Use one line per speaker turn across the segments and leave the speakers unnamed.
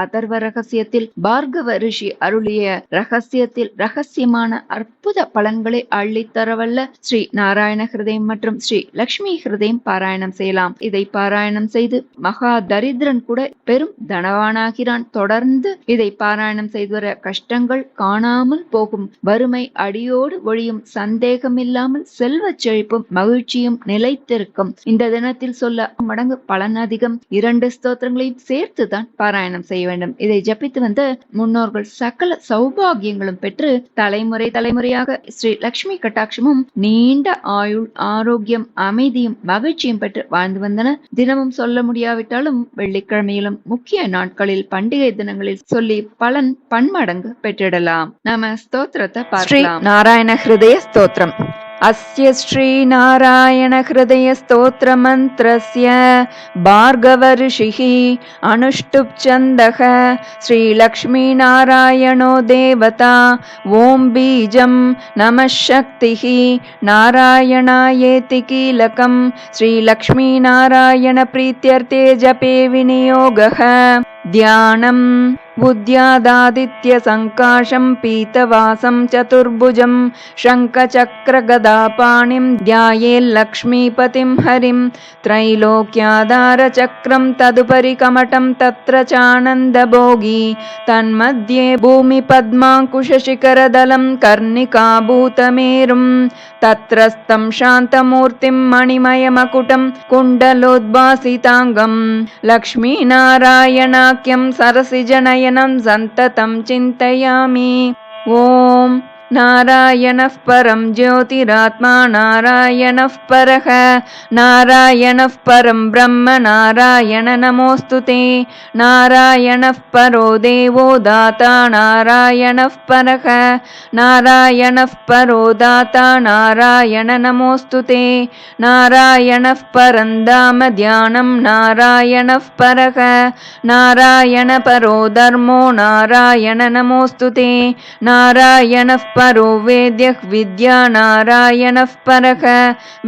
அதர்வ ரகசியத்தில் பார்கவ ரிஷி அருளிய ரகசியத்தில் ரகசியமான அற்புத பலன்களை அள்ளித்தரவல்ல ஸ்ரீ நாராயண ஹிருதயம் மற்றும் ஸ்ரீ லக்ஷ்மி ஹிருதயம் பாராயணம் செய்யலாம். இதை பாராயணம் செய்து மகா தரித்திரன் கூட பெரும் தனவானாகிறான். தொடர்ந்து இதை பாராயணம் செய்து வர கஷ்டங்கள் காணாமல் போகும், வறுமை அடியோடு ஒழியும், சந்தேகமில்லாமல் செல்வச் செழிப்பும் மகிழ்ச்சியும் நிலைத்திருக்கும். இந்த தினத்தில் சொல்ல மடங்கு பலன் அதிகம். 2 ஸ்தோத்திரங்களையும் சேர்த்துதான் பாராயணம் செய்ய வேண்டும். இதை ஜபித்து வந்த முன்னோர்கள் சகல சௌபாகியங்களும் பெற்று தலைமுறையாக ஸ்ரீ லக்ஷ்மி கட்டாட்சமும் நீண்ட ஆயுள், ஆரோக்கியம், அமைதியும் மகிழ்ச்சியும் பெற்று வாழ்ந்து வந்தன. தினமும் சொல்ல முடியாவிட்டாலும் வெள்ளிக்கிழமையிலும் முக்கிய நாட்களில் பண்டிகை தினங்களில் சொல்லி பலன் பன்மடங்கு பெற்றிடலாம். நாம ஸ்தோத்திரத்தை பார்க்கலாம். நாராயண ஹிருதய ஸ்தோத்திரம். அஸ்ய ஸ்ரீ நாராயண ஹிருதய ஸ்தோத்திர மந்த்ரஸ்ய பார்கவ ரிஷிஹி அனுஷ்டுப் சந்தஹ ஸ்ரீ லக்ஷ்மி நாராயணோ தேவதா ஓம் பீஜம் நமः சக்திஹி நாராயணாயேதி கீலகம் ஸ்ரீ லக்ஷ்மி நாராயண பிரீத்யர்த்தே ஜபே விநியோகः ध्यानम् बुद्ध्यादादित्य संकाशं पीतवासं चतुर्भुजं शङ्खचक्रगदापाणिं ध्यायेल्लक्ष्मीपतिं हरिं त्रैलोक्याधारचक्रं तदुपरि कमटं तत्र चानन्दभोगी तन्मध्ये भूमिपद्माङ्कुशशिखरदलं कर्णिकाभूतमेरुं तत्रस्थं शान्तमूर्तिं मणिमयमकुटं कुण्डलोद्भासिताङ्गं लक्ष्मीनारायणाख्यं सरसिजनयनं सन्ततं चिन्तयामि. ॐ नारायणः परं ज्योतिरात्मा नारायणः परः नारायणः परं ब्रह्म नारायण नमोऽस्तुते नारायणः परो देवो दाता नारायणः परः नारायणः परो दाता नारायण नमोऽस्तुते नारायणः परं धाम ध्यानं नारायणः परः नारायण परो धर्मो नारायण नमोऽस्तुते नारायणः परो वेद्यः विद्या नारायणः परः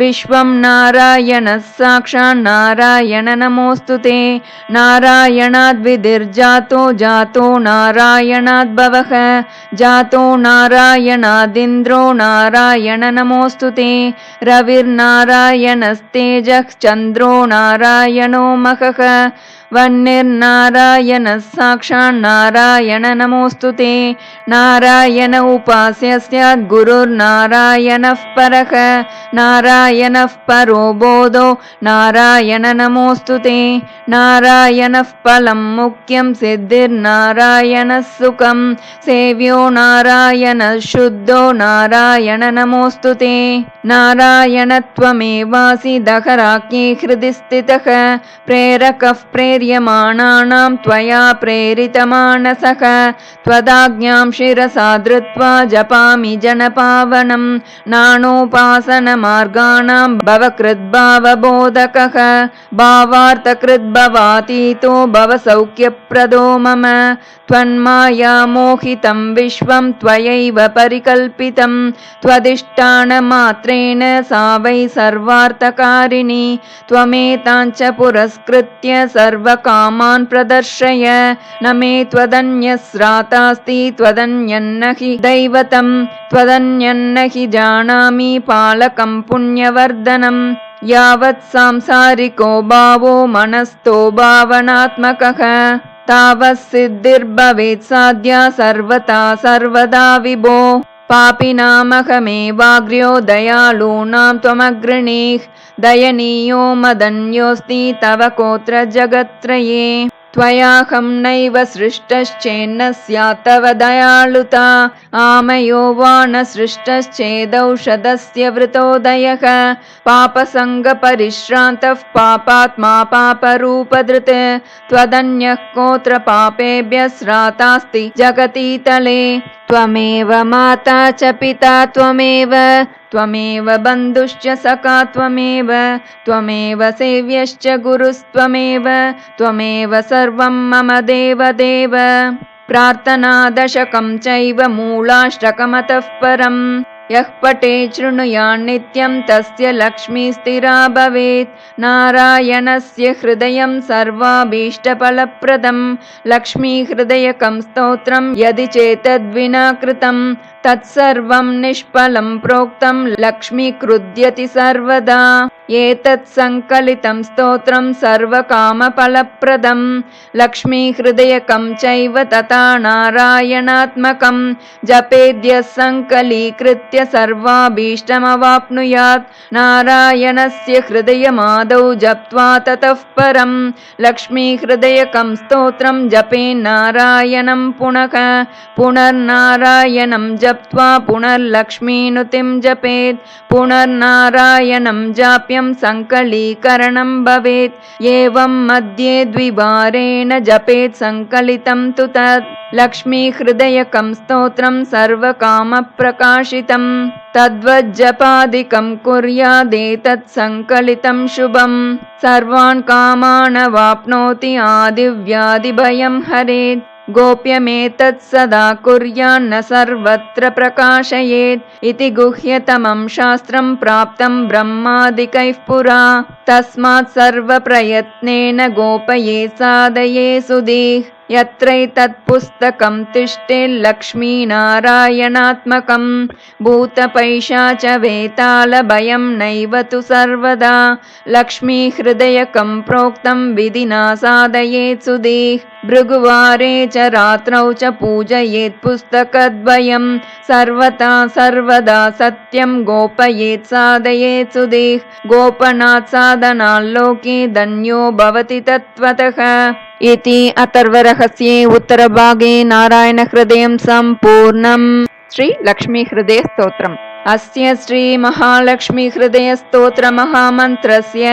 विश्वं नारायणः साक्षात् नारायण नमोऽस्तुते नारायणाद्विधिर्जातो जातो नारायणाद्भवः जातो नारायणादिन्द्रो नारायण नमोऽस्तुते रविर्नारायणस्तेजः चन्द्रो नारायणो महः वह्निर्नारायणः साक्षात् नारायण नमोऽस्तुते नारायण उपास्य स्यात् गुरुर्नारायणः परः नारायणः परो बोधो नारायण नमोऽस्तुते नारायणः फलं मुख्यं सिद्धिर्नारायणः सुखं सेव्यो नारायणः शुद्धो नारायण नमोऽस्तुते नारायणत्वमेवासि दहराख्ये हृदि स्थितः प्रेरकः प्रेर्यमाणानां त्वया प्रेरितमानसः त्वदाज्ञां शिरसा धृत्वा जपामि जनपावनं नानोपासनमार्गाणां भवकृद्भावबोधकः भावार्थकृद्भवातीतो भवसौख्यप्रदो मम त्वन्माया मोहितं विश्वं त्वयैव परिकल्पितं त्वदिष्टानमात्रेण सा वै सर्वार्थकारिणी त्वमेताञ्च पुरस्कृत्य सर्वकामान् प्रदर्शय न मे त्वदन्यस्रातास्ति त्वदन्यन्न हि दैवतं त्वदन्यन्न हि जानामि पालकं पुण्यवर्धनम् यावत् सांसारिको भावो मनस्थो भावनात्मकः तावत् सिद्धिर्भवेत् साध्या सर्वथा सर्वदा विभो पापिनामहमेवाग्र्यो दयालूनां त्वमग्रणीः दयनीयो मदन्योऽस्ति तव कोत्र जगत्त्रये त्वयाहं नैव सृष्टश्चेन्न स्यात् तव दयालुता आमयो वा न सृष्टश्चेदौषधस्य वृतोदयः पापसङ्गपरिश्रान्तः पापात्मा पापरूपधृत् त्वदन्यः कोत्र पापेभ्यः स्रातास्ति जगतीतले त्वमेव माता च पिता त्वमेव बन्धुश्च सखा त्वमेव सेव्यश्च गुरुस्त्वमेव सर्वं मम देवदेव प्रार्थना दशकं चैव मूलाष्टकमतः परम् यः पठे शृणुयान्नित्यं तस्य लक्ष्मी स्थिरा भवेत्। नारायणस्य हृदयं सर्वाभीष्टफलप्रदं लक्ष्मीहृदयकं स्तोत्रं यदि चेतद्विना कृतं तत्सर्वं निष्फलं प्रोक्तं लक्ष्मीकृद्यति सर्वदा। एतत् संकलितं स्तोत्रं सर्वकामफलप्रदं लक्ष्मीहृदयकं चैव तथा नारायणात्मकं जपेद्यः संकलीकृत्य सर्वाभीष्टमवाप्नुयात्। नारायणस्य हृदयमादौ जप्त्वा ततः परं लक्ष्मीहृदयकं स्तोत्रं जपेन्नारायणं पुनः पुनर्नारायणं जप्त्वा पुनर्लक्ष्मीनुतिं जपेत्। पुनर्नारायणं जाप्यं संकलीकरणं भवेत्। एवं मध्ये द्विवारेण जपेत् संकलितं तु तत् लक्ष्मीहृदयकं स्तोत्रं सर्वकामप्रकाशितं तद्वज्जपादिकं कुर्यादेतत् संकलितं शुभं सर्वान् कामान् वाप्नोति आदिव्याधिभयं हरेत्। गोप्यमेतत् सदा कुर्यान्न सर्वत्र प्रकाशयेत् इति गुह्यतमं शास्त्रं प्राप्तं ब्रह्मादिकैः पुरा। तस्मात् सर्वप्रयत्नेन गोपयेत् साधयेत् सुधीः। यत्रैतत्पुस्तकं तिष्ठेल्लक्ष्मीनारायणात्मकं भूतपैशाचवेतालभयं नैव तु सर्वदा लक्ष्मीहृदयकं प्रोक्तं विधिना साधयेत् सुधीः। भृगुवारे च रात्रौ च पूजयेत् पुस्तकद्वयं सर्वथा सर्वदा सत्यं गोपयेत् साधयेत् सुधीः। गोपनात् साधनाल्लोके धन्यो भवति तत्त्वतः इति अथर्वरहस्ये उत्तरभागे नारायणहृदयं सम्पूर्णम्। श्री लक्ष्मीहृदय स्तोत्रम्। अस्य श्री महालक्ष्मीहृदय स्तोत्र महामन्त्रस्य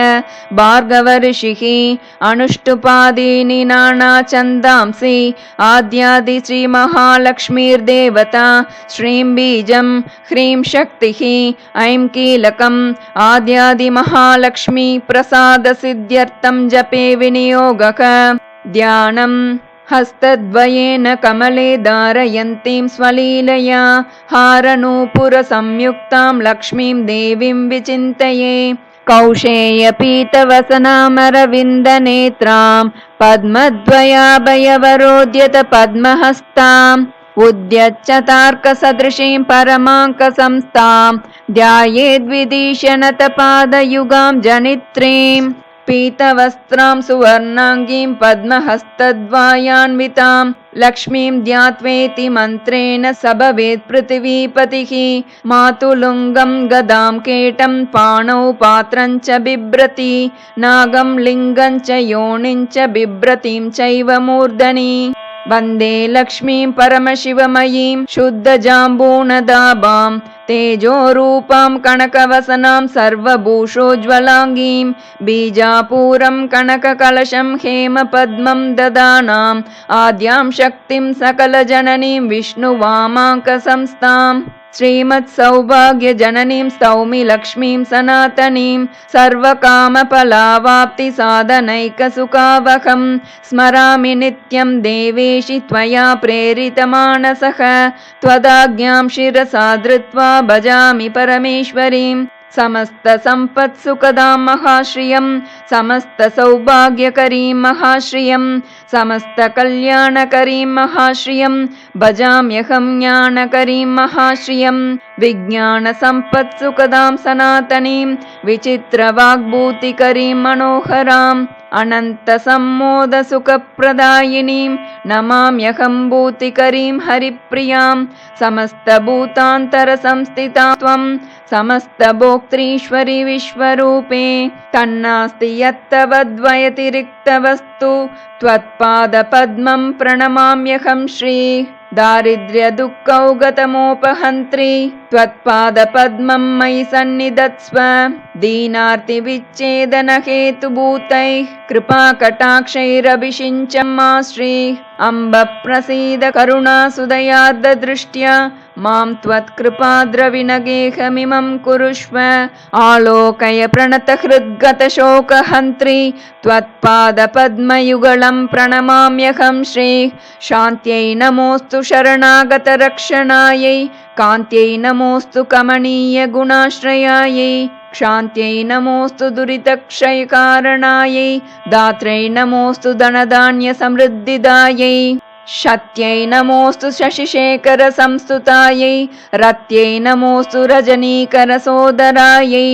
भार्गवऋषिः अनुष्टुपादीनि नानाछन्दांसि आद्यादि श्री महालक्ष्मीर्देवता श्रीं बीजं ह्रीं शक्तिः ऐं कीलकम् आद्यादि महालक्ष्मी प्रसादसिद्ध्यर्थं जपे विनियोगः। ध्यानम् हस्तद्वयेन कमले धारयन्तीं स्वलीलया हारनूपुरसंयुक्तां लक्ष्मीं देवीं विचिन्तये। कौशेयपीतवसनामरविन्दनेत्रां पद्मद्वयाभयवरोद्यत पद्महस्ताम् उद्यच्चतार्कसदृशीं परमाङ्कसंस्थां ध्यायेद्विदीशनतपादयुगां जनित्रीं पीतवस्त्रां सुवर्णाङ्गीं पद्महस्तद्वयान्वितां लक्ष्मीं ध्यात्वेति मन्त्रेण स भवेत् पृथिवीपतिः। मातुलुङ्गं गदां केटं पाणौ पात्रं च बिभ्रति नागं लिङ्गं च योनिं च बिभ्रतीं चैव मूर्धनि। वन्दे लक्ष्मीं परमशिवमयीं शुद्धजाम्बूनदाभां तेजोरूपां कनकवसनां सर्वभूषोज्ज्वलाङ्गीं बीजापूरं कनककलशं हेमपद्मं ददानाम् आद्यां शक्तिं सकलजननीं विष्णुवामाङ्कसंस्थाम् श्रीमत्सौभाग्यजननीं स्तौमि लक्ष्मीं सनातनीं सर्वकामफलावाप्तिसाधनैकसुखावहं स्मरामि नित्यं देवेशि त्वया प्रेरितमानसः त्वदाज्ञां शिरसा धृत्वा भजामि परमेश्वरीं। समस्तसम्पत्सुखदां महाश्रियं समस्तसौभाग्यकरीं महाश्रियं समस्तकल्याणकरीं महाश्रियं भजाम्यहं ज्ञानकरीं महाश्रियं। विज्ञानसम्पत्सुखदां सनातनीं विचित्रवाग्भूतिकरीं मनोहराम् अनन्तसम्मोदसुखप्रदायिनीं नमाम्यहं भूतिकरीं हरिप्रियां। समस्तभूतान्तरसंस्थिता त्वं समस्तभोक्तृश्वरि विश्वरूपे तन्नास्ति यत्तवद्वयतिरिक्तवस्तु त्वत्पादपद्मं प्रणमाम्यहं श्री दारिद्र्यदुःखौगतमोपहन्त्री त्वत्पादपद्मं मयि सन्निधत्स्व। दीनार्तिविच्छेदनहेतुभूतैः कृपाकटाक्षैरभिषिञ्च मा श्री अम्ब प्रसीद करुणासुदयार्द्रदृष्ट्या मां त्वत्कृपाद्रविणगेहमिमं कुरुष्व आलोकय प्रणतहृद्गतशोकहन्त्री त्वत्पादपद्मयुगलं प्रणमाम्यहं श्रीः शान्त्यै नमोऽस्तु शरणागतरक्षणायै कान्त्यै नमोऽस्तु कमनीयगुणाश्रयायै क्षान्त्यै नमोऽस्तु दुरितक्षयकारणायै दात्रै नमोऽस्तु धनधान्यसमृद्धिदायै शत्यै नमोऽस्तु शशिशेखरसंस्तुतायै रत्यै नमोऽस्तु रजनीकरसोदरायै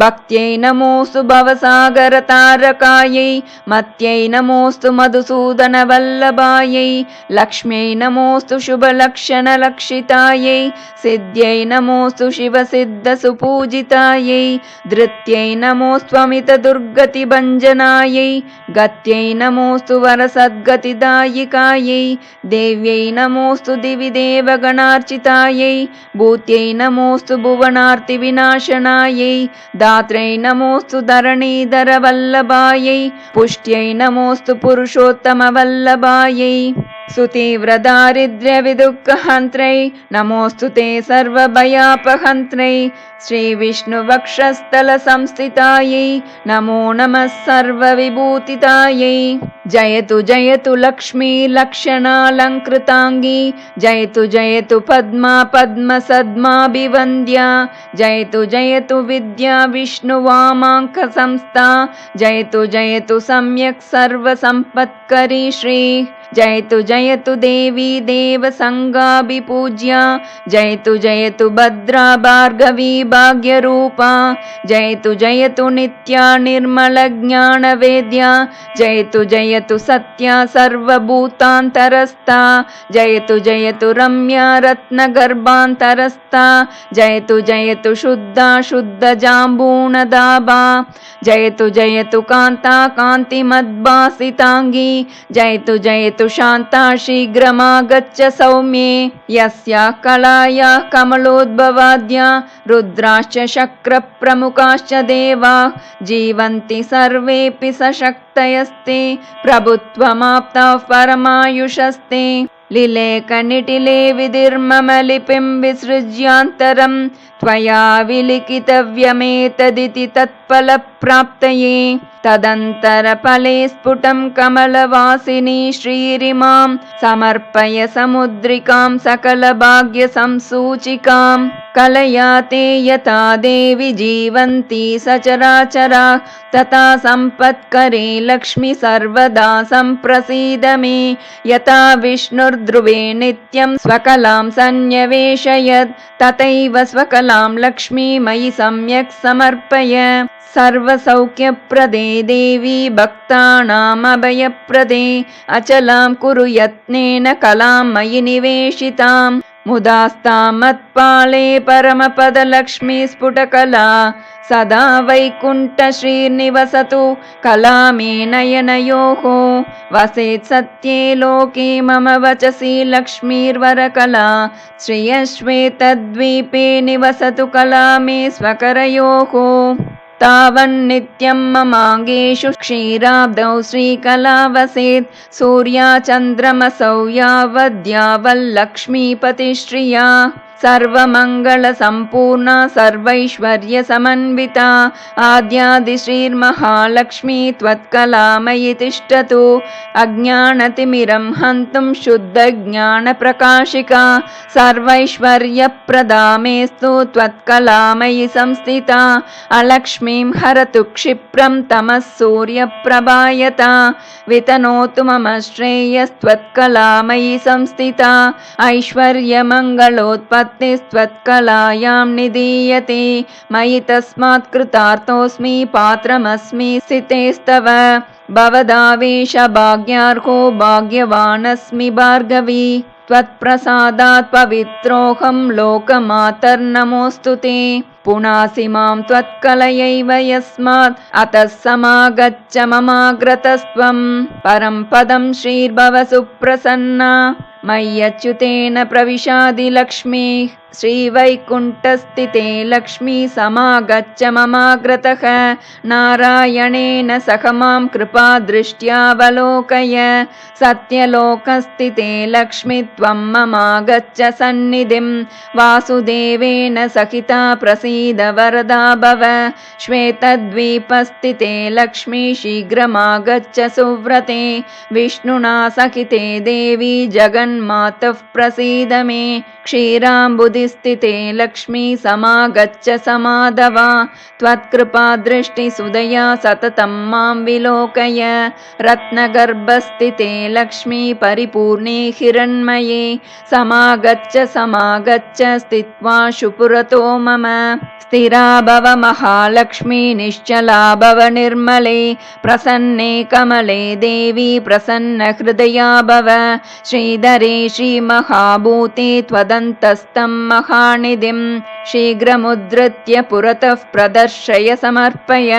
भक्त्यै नमोऽस्तु भवसागरतारकायै मत्यै नमोऽस्तु मधुसूदनवल्लभायै लक्ष्म्यै नमोऽस्तु शुभलक्षणलक्षितायै सिद्ध्यै नमोऽस्तु शिवसिद्धसुपूजितायै धृत्यै नमोऽस्त्वमितदुर्गतिभञ्जनायै गत्यै नमोऽस्तु वरसद्गतिदायिकायै देव्यै नमोऽस्तु दिवि देवगणार्चितायै भूत्यै नमोऽस्तु भुवनार्तिविनाशनायै दात्रै नमोऽस्तु धरणीधरवल्लभायै पुष्ट्यै नमोऽस्तु पुरुषोत्तमवल्लभायै सुतीव्रदारिद्र्यविदुःखहन्त्रै नमोऽस्तु ते सर्वभयापहन्त्रै श्रीविष्णुवक्षस्थलसंस्थितायै नमो नमः सर्वविभूतितायै जयतु जयतु लक्ष्मी लक्षणालङ्कृताङ्गी जयतु जयतु पद्मा पद्मसद्माभिवन्द्या जयतु जयतु विद्या विष्णुवामाङ्कसंस्था जयतु जयतु सम्यक् सर्वसम्पत्करी श्री जयतु जयतु देवी देवसङ्गाभिपूज्या जयतु जयतु भद्रा भार्गवी भाग्यरूपा जयतु जयतु नित्या निर्मलज्ञानवेद्या जयतु जयतु सत्या सर्वभूतान्तरस्था जयतु जयतु रम्या रत्नगर्भान्तरस्था जयतु जयतु शुद्धा शुद्धजाम्बूनदाभा जयतु जयतु कान्ता कान्तिमद्भासिताङ्गी जयतु जयतु शान्ता शीघ्रमागच्छ सौम्ये यस्याः कलायाः कमलोद्भवाद्या रुद्राश्च शक्रप्रमुखाश्च देवाः जीवन्ति सर्वेऽपि सशक्तयस्ते प्रभुत्वमाप्ताः परमायुषस्ते लिलेकनिटिले विधिर्मम लिपिं विसृज्यान्तरं त्वया विलिखितव्यमेतदिति तत्फलप्राप्तये तदन्तरफले स्फुटं कमलवासिनी श्रीरिमां समर्पय समुद्रिकां सकलभाग्यसंसूचिकां कलया ते यथा देवि जीवन्ति सचराचरा तथा सम्पत्करे लक्ष्मी सर्वदा सम्प्रसीद मे यथा विष्णुर्ध्रुवे नित्यं स्वकलां सन्न्यवेशयत् तथैव स्वकलां लक्ष्मी मयि सम्यक् समर्पय सर्वसौख्यप्रदे देवी भक्तानाम् अभयप्रदे अचलां कुरु यत्नेन कलां मयि निवेशिताम् मुदास्तां मत्पाले परमपदलक्ष्मी स्फुटकला सदा वैकुण्ठश्रीर्निवसतु कला मे नयनयोः वसेत् सत्ये लोके मम वचसि लक्ष्मीर्वरकला श्रियश्वेतद्वीपे निवसतु कला मे स्वकरयोः तावन्नित्यं ममाङ्गेषु क्षीराब्धौ श्रीकला वसेत् सूर्याचन्द्रमसौ यावद्यावल्लक्ष्मीपतिश्रिया सर्वमङ्गलसम्पूर्णा सर्वैश्वर्यसमन्विता आद्यादिश्रीर्महालक्ष्मी त्वत्कलामयि तिष्ठतु अज्ञानतिमिरं हन्तुं शुद्धज्ञानप्रकाशिका सर्वैश्वर्यप्रदा मेस्तु त्वत्कलामयि संस्थिता अलक्ष्मीं हरतु क्षिप्रं तमः सूर्यप्रभायता वितनोतु मम श्रेयस्त्वत्कलामयि संस्थिता ऐश्वर्यमङ्गलोत्पत्ति त्वत्कलायां निधीयते मयि तस्मात् कृतार्थोऽस्मि पात्रमस्मि स्थितेस्तव भवदावेशभाग्यार्हो भाग्यवानस्मि भार्गवी त्वत्प्रसादात् पवित्रोऽहं लोकमातर्नमोऽस्तु ते पुनासि मां त्वत्कलयैव यस्मात् अतः समागच्छ ममाग्रतस्त्वं परं पदं श्रीर्भव सुप्रसन्ना मय्यच्युतेन प्रविशादि लक्ष्मी श्रीवैकुण्ठस्थिते लक्ष्मी समागच्छ ममाग्रतः नारायणेन सह मां कृपादृष्ट्यावलोकय सत्यलोकस्थिते लक्ष्मी त्वं ममागच्छ सन्निधिं वासुदेवेन सहिता प्रसीद वरदा भव श्वेतद्वीपस्थिते लक्ष्मी शीघ्रमागच्छ सुव्रते विष्णुना सहिते देवी जगन्मातः प्रसीद मे क्षीराम्बुधिस्थिते लक्ष्मी समागच्छ समाधवा त्वत्कृपादृष्टिसुदया सततं मां विलोकय रत्नगर्भस्थिते लक्ष्मी परिपूर्णे हिरण्मये समागच्छ समागच्छ स्थित्वा शुपुरतो मम स्थिरा भव महालक्ष्मी निश्चला भव निर्मले प्रसन्ने कमले देवी प्रसन्न हृदया भव श्रीधरे श्रीमहाभूते त्वदन्तस्तं महानिधिं शीघ्रमुद्धृत्य पुरतः प्रदर्शय समर्पय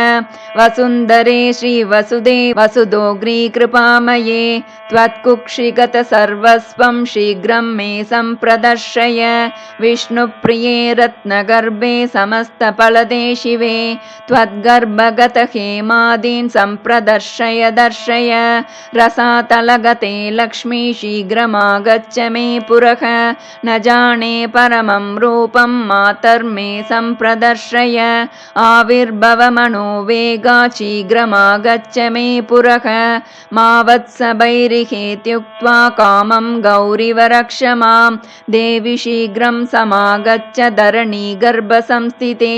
वसुन्धरे श्रीवसुदे वसुदोग्रीकृपामये त्वत्कुक्षिगत सर्वस्वं शीघ्रं मे सम्प्रदर्शय विष्णुप्रिये रत्नगर्भे समस्तफलदे शिवे त्वद्गर्भगत हेमादीन् सम्प्रदर्शय दर्शय रसातलगते लक्ष्मी शीघ्रमागच्छ मे पुरः न जाने परमं रूपं मातर्मे सम्प्रदर्शय आविर्भव मनोवेगा शीघ्रमागच्छ मे पुरः मा वत्सभैरिहेत्युक्त्वा कामं गौरिव रक्ष मां देवि शीघ्रं समागच्छ धरणी गर्भसंस्थिते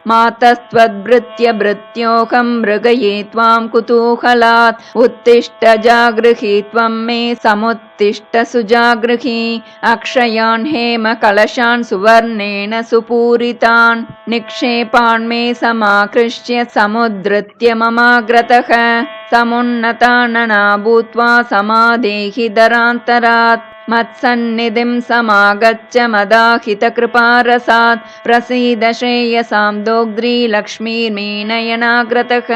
मातस्त्वद्भृत्य भृत्योऽहं मृगये त्वां कुतूहलात् उत्तिष्ठ जागृहि त्वं मे समुत्तिष्ठ सुजागृहि अक्षयान् हेम कलशान् सुवर्णेन सुपूरितान् निक्षेपान् मे समाकृष्य समुद्धृत्य ममाग्रतः समुन्नतानना भूत्वा समादेहि दरान्तरात् मत्सन्निधिं समागच्छ मदाहितकृपारसात् प्रसीद श्रेयसां दोग्ध्री लक्ष्मीर्मे नयनाग्रतः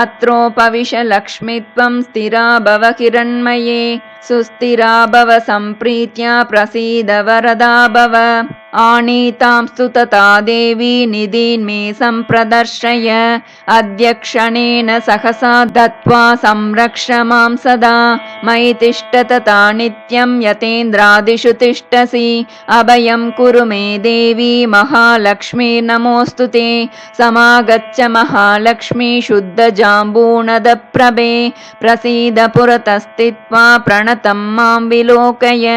अत्रोपविश लक्ष्मी त्वं स्थिरा भव हिरण्मये सुस्थिरा भव सम्प्रीत्या प्रसीद वरदा भव आनीतां स्तुतता देवी निधीन् मे सम्प्रदर्शय अद्यक्षणेन सहसा दत्त्वा संरक्ष मां सदा मयि तिष्ठ तथा नित्यं यतेन्द्रादिषु तिष्ठसि अभयं कुरु मे देवी महालक्ष्मी नमोऽस्तु ते समागच्छ महालक्ष्मी शुद्धजाम्बूनदप्रभे प्रसीद पुरतस्थित्वा प्रणतं मां विलोकय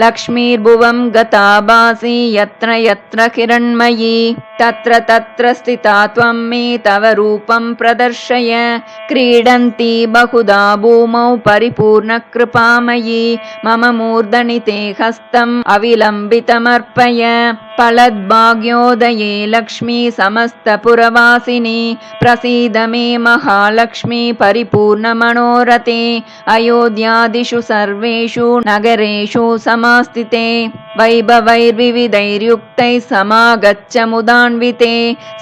लक्ष्मीर्भुवं गता भासि यत्र यत्र हिरण्मयी तत्र तत्र स्थिता त्वं मे तव रूपं प्रदर्शय क्रीडन्ती बहुधा भूमौ परिपूर्णकृपामयी मम मूर्धनि ते हस्तम् अविलम्बितमर्पय फलद्भाग्योदये लक्ष्मी समस्तपुरवासिनी प्रसीद मे महालक्ष्मी परिपूर्णमनोरथे अयोध्यादिषु सर्वेषु नगरेषु समास्थिते वैभवैर्विविधैर्युक्तैः समागच्छ मुदान्विते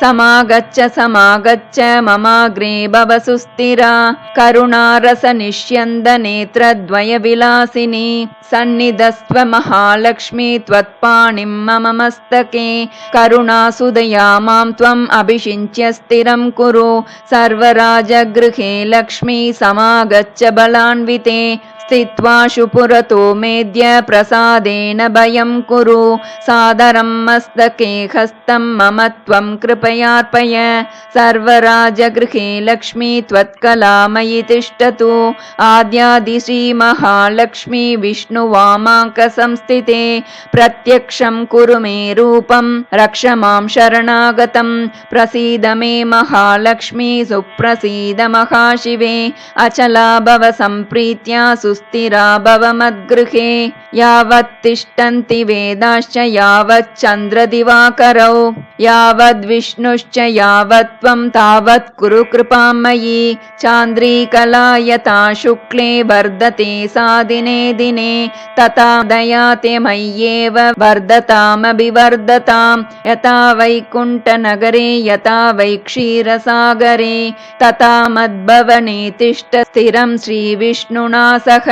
समागच्छ समागच्छ ममाग्रे भव सुस्थिरा करुणारसनिष्यन्द नेत्रद्वयविलासिनी सन्निधस्त्व महालक्ष्मी त्वत्पाणिं मम मस्तके करुणासुदया मां त्वम् अभिषिञ्च्य स्थिरं कुरु सर्वराजगृहे लक्ष्मी समागच्छ बलान्विते स्थित्वा शुपुरतो मेद्य प्रसादेन भयं कुरु सादरं मस्तके हस्तं मम त्वं कृपयार्पय सर्वराजगृहे लक्ष्मी त्वत्कलामयि तिष्ठतु आद्यादिश्रीमहालक्ष्मी विष्णुवामाङ्कसंस्थिते प्रत्यक्षं कुरु मे रूपं रक्ष मां शरणागतं प्रसीद मे महालक्ष्मी सुप्रसीद महाशिवे अचला भव सम्प्रीत्या सुस्थिरा भव मद्गृहे यावत् तिष्ठन्ति वेदाश्च यावत् चन्द्रदिवाकरौ यावद्विष्णुश्च यावत् त्वं तावत् कुरु कृपां मयि चान्द्रीकला यथा शुक्ले वर्धते सा दिने दिने तथा दयाते मय्येव वर्धतामभिवर्धतां यथा वैकुण्ठनगरे यथा वै क्षीरसागरे तथा मद्भवने तिष्ठ स्थिरं श्रीविष्णुना सह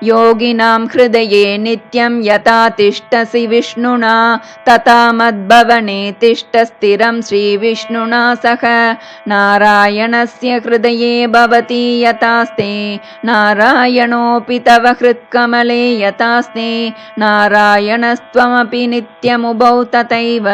योगिनां हृदये नित्यं यथा तिष्ठसि विष्णुना तथा मद्भवने तिष्ठ स्थिरं श्रीविष्णुना सह। नारायणस्य हृदये भवति यथास्ते नारायणोऽपि तव हृत्कमले यथास्ते नारायणस्त्वमपि नित्यमुभौ तथैव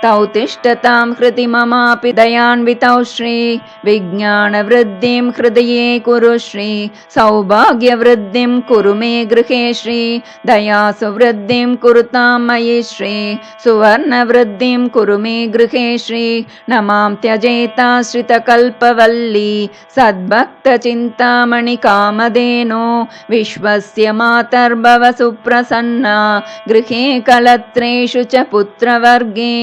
तौ तिष्ठतां हृदि ममापि दयान्वितौ श्री। विज्ञानवृद्धिं हृदये कुरु श्री सौभाग्यवृद्धिं कुरु मे गृहे श्री। दयासु वृद्धिं कुरुतां मयि श्री सुवर्णवृद्धिं कुरु मे गृहे श्री। न मां त्यजेताश्रितकल्पवल्ली सद्भक्तचिन्तामणि कामधेनो विश्वस्य मातर्भव सुप्रसन्ना गृहे कलत्रेषु च पुत्रवर्गे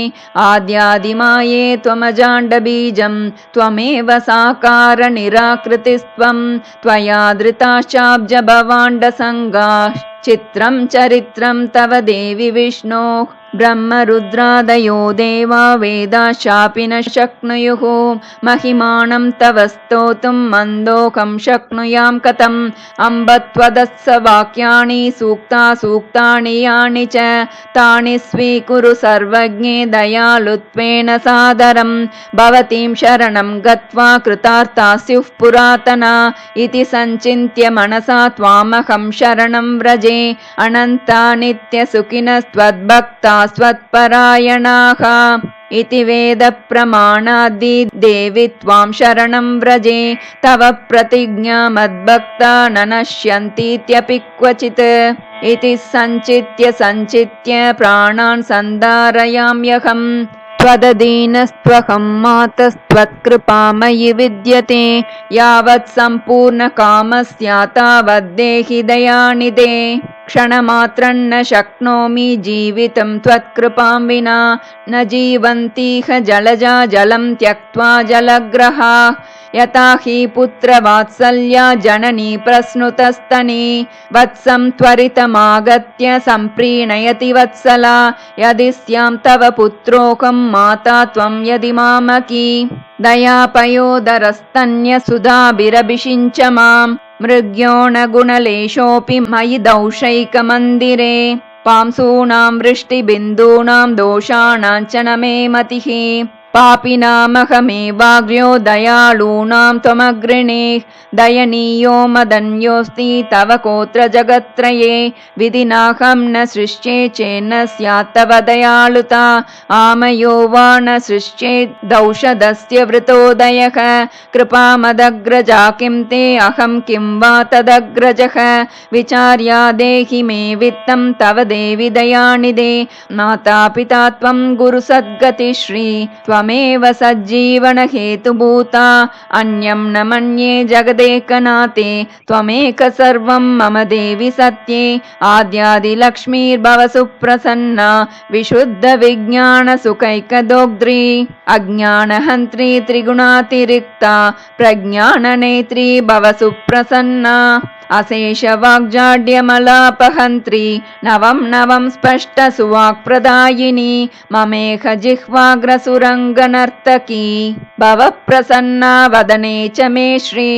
आद्यादिमाये त्वमजाण्डबीजं त्वमेव साकार निराकृतिस्त्वं त्वया धृताश्चाब्ज भवाण्डसङ्गाः चित्रं चरित्रं तव देवि विष्णो। ब्रह्मरुद्रादयो देवा वेदाश्चापि न शक्नुयुः महिमानं तव स्तोतुं मन्दोऽहं शक्नुयां कथम्। अम्ब त्वदस्स वाक्यानि सूक्तानि यानि च तानि स्वीकुरु सर्वज्ञे दयालुत्वेन सादरं। भवतीं शरणं गत्वा कृतार्था स्युः पुरातना इति सञ्चिन्त्य मनसा त्वामहं शरणं व्रजे। अनन्ता नित्यसुखिनस्त्वद्भक्ता स्वत्परायणाः इति वेदप्रमाणादि देवि त्वां शरणं व्रजे। तव प्रतिज्ञा मद्भक्ता न नश्यन्तीत्यपि क्वचित् इति सञ्चित्य प्राणान् सन्धारयाम्यहम्। त्वदधीनस्त्वहं मातस्त्वत्कृपा मयि विद्यते यावत् सम्पूर्णकामस्या तावद्देहि दयानिधे। क्षणमात्रं न शक्नोमि जीवितं त्वत्कृपां विना न जीवन्तीह जलजा जलं त्यक्त्वा जलग्रहा। यथा हि पुत्रवात्सल्या जननी प्रस्नुतस्तनी वत्सं त्वरितमागत्य सम्प्रीणयति वत्सला। यदि स्यां तव पुत्रोऽहं माता त्वं यदि मामकी दयापयोदरस्तन्यसुधाभिरभिषिञ्च मां। मृग्योणगुणलेशोऽपि मयि दौशैकमन्दिरे पांसूनां वृष्टिबिन्दूनां दोषाणां च न मे मतिः। पापिनामहमेवाग्र्यो दयालूनां त्वमग्रणे दयनीयो मदन्योऽस्ति तव कोत्र जगत्त्रये। विधिनाहं न सृष्टे चेन्न स्यात् तव दयालुता आमयो वा न सृष्टेदौषधस्य वृतोदयः। कृपामदग्रजा किं ते अहं किं वा तदग्रजः। विचार्या देहि मे वित्तं तव देवि दयानिधे माता पिता त्वं गुरुसद्गतिश्री त्वमेव सज्जीवनहेतुभूता अन्यं न मन्ये जगदेकनाथे त्वमेक सर्वं मम देवि सत्ये। आद्यादिलक्ष्मीर्भव सुप्रसन्ना विशुद्धविज्ञानसुखैकदोग्ध्री अज्ञानहन्त्री त्रिगुणातिरिक्ता प्रज्ञाननेत्री भव सुप्रसन्ना। अशेषवाग्जाड्यमलापहन्त्री नवं स्पष्टसुवाक्प्रदायिनी ममेह जिह्वाग्रसुरङ्गनर्तकी भव प्रसन्ना वदने च मे श्री।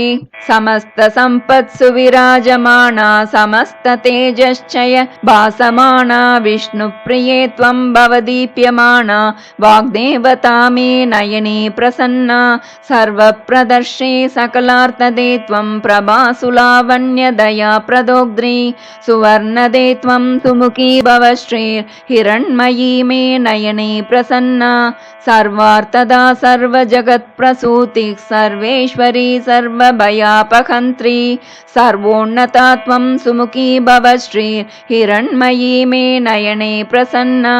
समस्तसम्पत्सु विराजमाना समस्ततेजश्चय भासमाना विष्णुप्रिये त्वं भवदीप्यमाना वाग्देवता मे नयने प्रसन्ना। सर्वप्रदर्शे सकलार्थदे त्वं प्रभासुलावण्य दया प्रदोग्ध्री सुवर्णदे त्वं सुमुखी भव श्री। हिरण्मयी मे नयने प्रसन्ना सर्वार्थदा सर्वजगत्प्रसूतिः सर्वेश्वरी सर्वभयापहन्त्री सर्वोन्नता त्वं सुमुखी भव श्री। हिरण्मयी मे नयने प्रसन्ना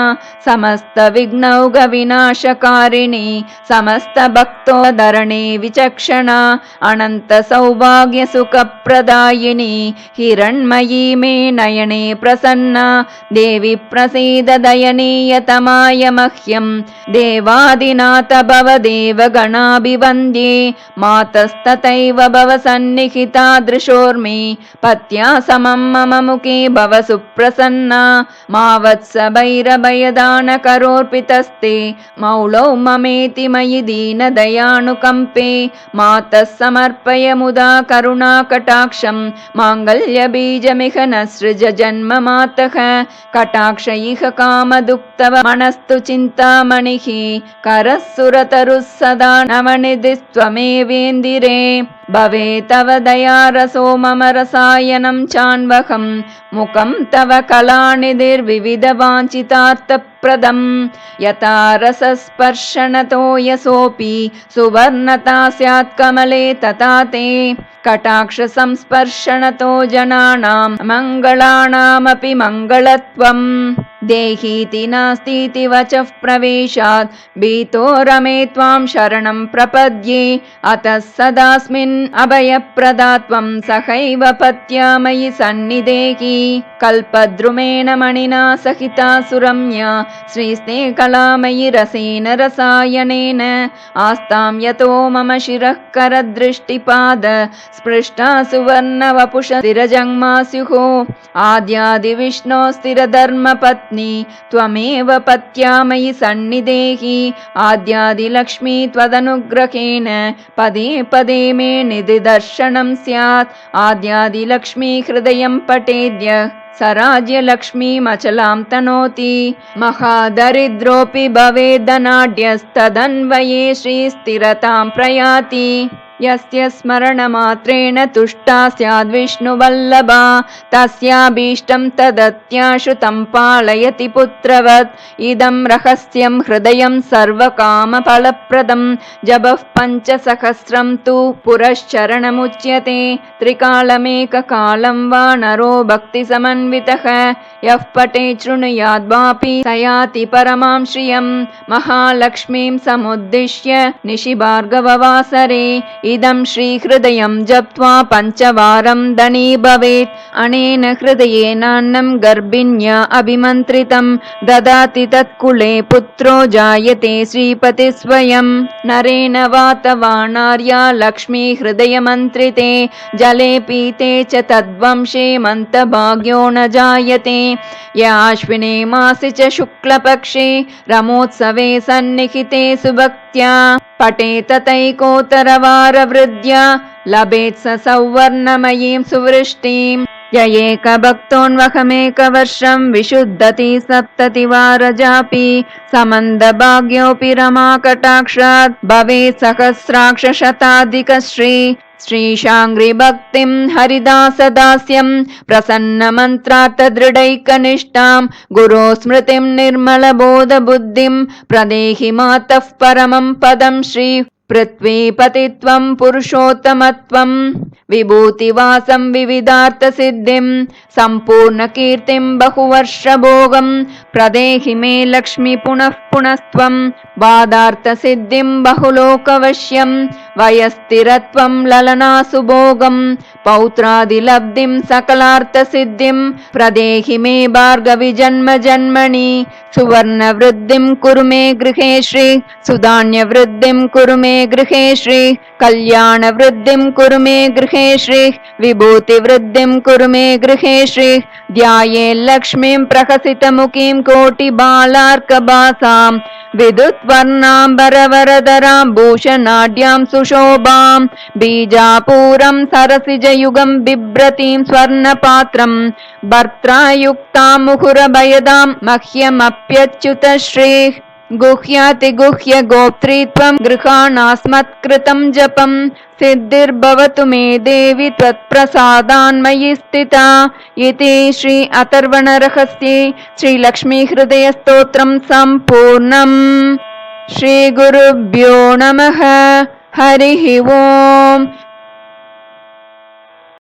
समस्तविघ्नौघविनाशकारिणी समस्तभक्तोद्धरणे विचक्षणा अनन्तसौभाग्यसुखप्रदायिनी हिरण्मयी मे नयने प्रसन्ना। देवी प्रसीद दयनीयतमाय मह्यं देवादिनाथ भव देवगणाभिवन्द्ये मातस्तथैव भव सन्निहितादृशोर्मे पत्या समं मम मुखे भव सुप्रसन्ना। मा वत्स भैरभयदानकरोऽर्पितस्ते मौलौ ममेति मयि दीनदयानुकम्पे मातः समर्पय मुदा करुणाकटाक्षं माङ्गल्यबीजमिह न सृज जन्म मातः कटाक्ष इह कामदुक्तव मनस्तु चिन्तामणिः करः सुरतरुः सदा नवनिधिस्त्वमेवेन्दिरे भवे तव दयारसो मम रसायनं चान्वहं मुखं तव कलानिधिर्विविधवाञ्छितार्थप्रदं यथा रसस्पर्शनतो यशोऽपि सुवर्णता स्यात् कमले तथा ते कटाक्ष संस्पर्शनतो जनानां मङ्गलानामपि मङ्गलत्वं देहीति नास्तीति वचः प्रवेशात् भीतो रमे त्वां शरणं प्रपद्ये अतः सदास्मिन् अभयप्रदा त्वं सहैव पत्या मयि सन्निधेहि कल्पद्रुमेण मणिना सहिता सुरम्या श्रीस्नेहकलामयि रसेन रसायनेन आस्तां यतो मम शिरः करदृष्टिपाद स्पृष्टा सुवर्णवपुष स्थिरजङ्मा स्युः आद्यादिविष्णो स्थिरधर्मपत्नी त्वमेव पत्या मयि सन्निधेहि आद्यादिलक्ष्मी त्वदनुग्रहेण पदे पदे मे निधिदर्शनं स्यात् आद्यादिलक्ष्मी हृदयं पठेद्य सराज्यलक्ष्मीमचलां तनोति महादरिद्रोऽपि भवेदनाढ्यस्तदन्वये श्रीस्थिरतां प्रयाति यस्य स्मरणमात्रेण तुष्टा स्याद्विष्णुवल्लभा तस्याभीष्टं तदत्याश्रुतं पालयति पुत्रवत् इदं रहस्यं हृदयं सर्वकामफलप्रदं जपः 5,000 तु पुरश्चरणमुच्यते त्रिकालमेककालं वा नरो भक्तिसमन्वितः यः पठे शृणुयाद्वापि स याति परमां श्रियं महालक्ष्मीं समुद्दिश्य निशिभार्गववासरे इदं श्रीहृदयं जप्त्वा 5 वारं धनी भवेत् अनेन हृदयेनान्नं गर्भिण्या अभिमन्त्रितं ददाति तत्कुले पुत्रो जायते श्रीपति स्वयं नरेण वातवानार्या लक्ष्मी हृदयमन्त्रिते जले पीते च तद्वंशे मन्तभाग्यो न जायते याश्विने मासि च शुक्लपक्षे रमोत्सवे सन्निहिते सुभक्त्या पठेत तैकोत्तरवारवृद्ध्या लभेत् स सौवर्णमयीं सुवृष्टिं य एकभक्तोऽन्वहमेकवर्षं विशुद्धति 70 वारजापि समन्दभाग्योऽपि रमाकटाक्षात् भवेत् सहस्राक्षशताधिकश्री श्रीशाङ्घ्रिभक्तिं हरिदासदास्यं प्रसन्नमन्त्रार्थदृढैकनिष्ठां गुरो स्मृतिं निर्मलबोधबुद्धिं प्रदेहि मातः परमं पदं श्री पृथ्वीपतित्वं पुरुषोत्तमत्वं विभूतिवासं विविधार्थसिद्धिं सम्पूर्णकीर्तिं बहुवर्षभोगं प्रदेहि मे लक्ष्मी पुनः पुनस्त्वं वादार्थसिद्धिं बहुलोकवश्यं वयस्थिरत्वं ललनासुभोगं पौत्रादिलब्धिं सकलार्थसिद्धिं प्रदेहि मे भार्गवि जन्म जन्मनि सुवर्णवृद्धिं कुरु मे गृहे श्री सुधान्यवृद्धिं कुरु मे गृहे श्री कल्याणवृद्धिं कुरु मे गृहे श्री विभूतिवृद्धिं कुरु मे गृहे श्री ध्याये लक्ष्मीं प्रहसितमुखीं कोटिबालार्कभासां विद्युत्वर्णाम्बरवरधरां भूषणाढ्यां सुशोभां बीजापूरं सरसिजयुगं बिभ्रतीं स्वर्णपात्रं भर्त्रायुक्तां मुहुरभयदां मह्यमप्यच्युतश्रीः गुह्यातिगुह्य गोप्त्रीत्वं गृहाणास्मत्कृतं जपं सिद्धिर्भवतु मे देवि त्वत्प्रसादान्मयि स्थिता इति श्री अथर्वणरहस्ये श्रीलक्ष्मीहृदयस्तोत्रं सम्पूर्णम्। श्रीगुरुभ्यो नमः। हरिः ओम्।